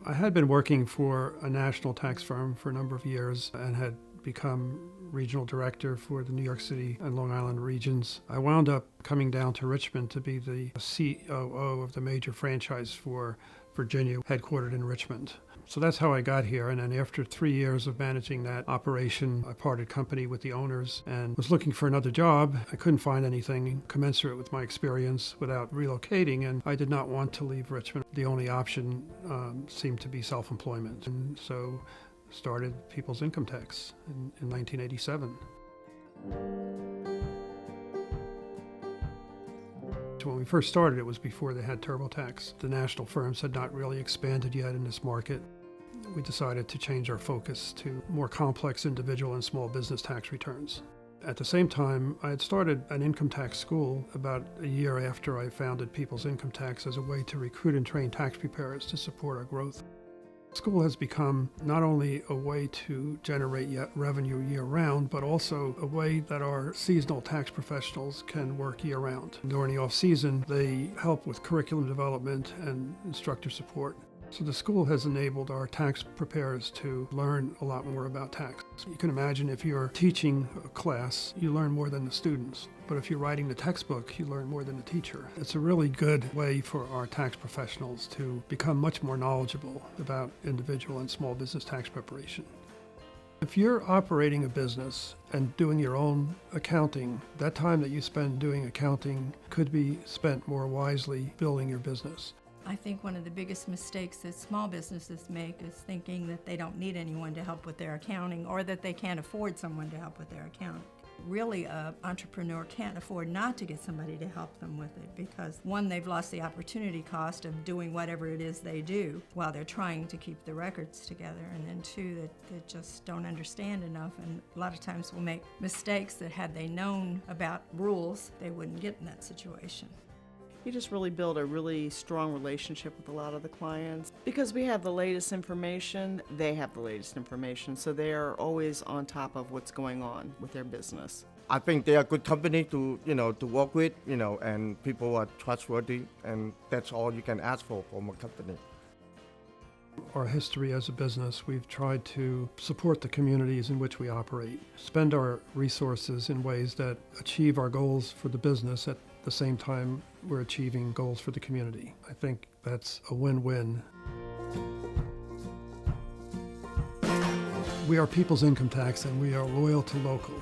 I had been working for a national tax firm for a number of years and had become regional director for the New York City and Long Island regions. I wound up coming down to Richmond to be the COO of the major franchise for Virginia, headquartered in Richmond. So that's how I got here. And then after 3 years of managing that operation, I parted company with the owners and was looking for another job. I couldn't find anything commensurate with my experience without relocating, and I did not want to leave Richmond. The only option seemed to be self-employment. And so started Peoples Income Tax in 1987. When we first started, it was before they had TurboTax. The national firms had not really expanded yet in this market. We decided to change our focus to more complex individual and small business tax returns. At the same time, I had started an income tax school about a year after I founded Peoples Income Tax as a way to recruit and train tax preparers to support our growth. School has become not only a way to generate revenue year-round, but also a way that our seasonal tax professionals can work year-round. During the off-season, they help with curriculum development and instructor support. So the school has enabled our tax preparers to learn a lot more about tax. You can imagine if you're teaching a class, you learn more than the students. But if you're writing the textbook, you learn more than the teacher. It's a really good way for our tax professionals to become much more knowledgeable about individual and small business tax preparation. If you're operating a business and doing your own accounting, that time that you spend doing accounting could be spent more wisely building your business. I think one of the biggest mistakes that small businesses make is thinking that they don't need anyone to help with their accounting or that they can't afford someone to help with their accounting. Really, an entrepreneur can't afford not to get somebody to help them with it because, one, they've lost the opportunity cost of doing whatever it is they do while they're trying to keep the records together, and then two, that they just don't understand enough and a lot of times will make mistakes that had they known about rules, they wouldn't get in that situation. You just really build a really strong relationship with a lot of the clients. Because we have the latest information, they have the latest information, so they are always on top of what's going on with their business. I think they are a good company to work with, and people are trustworthy, and that's all you can ask for from a company. Our history as a business, we've tried to support the communities in which we operate, spend our resources in ways that achieve our goals for the business at the same time we're achieving goals for the community. I think that's a win-win. We are Peoples Income Tax and we are loyal to local.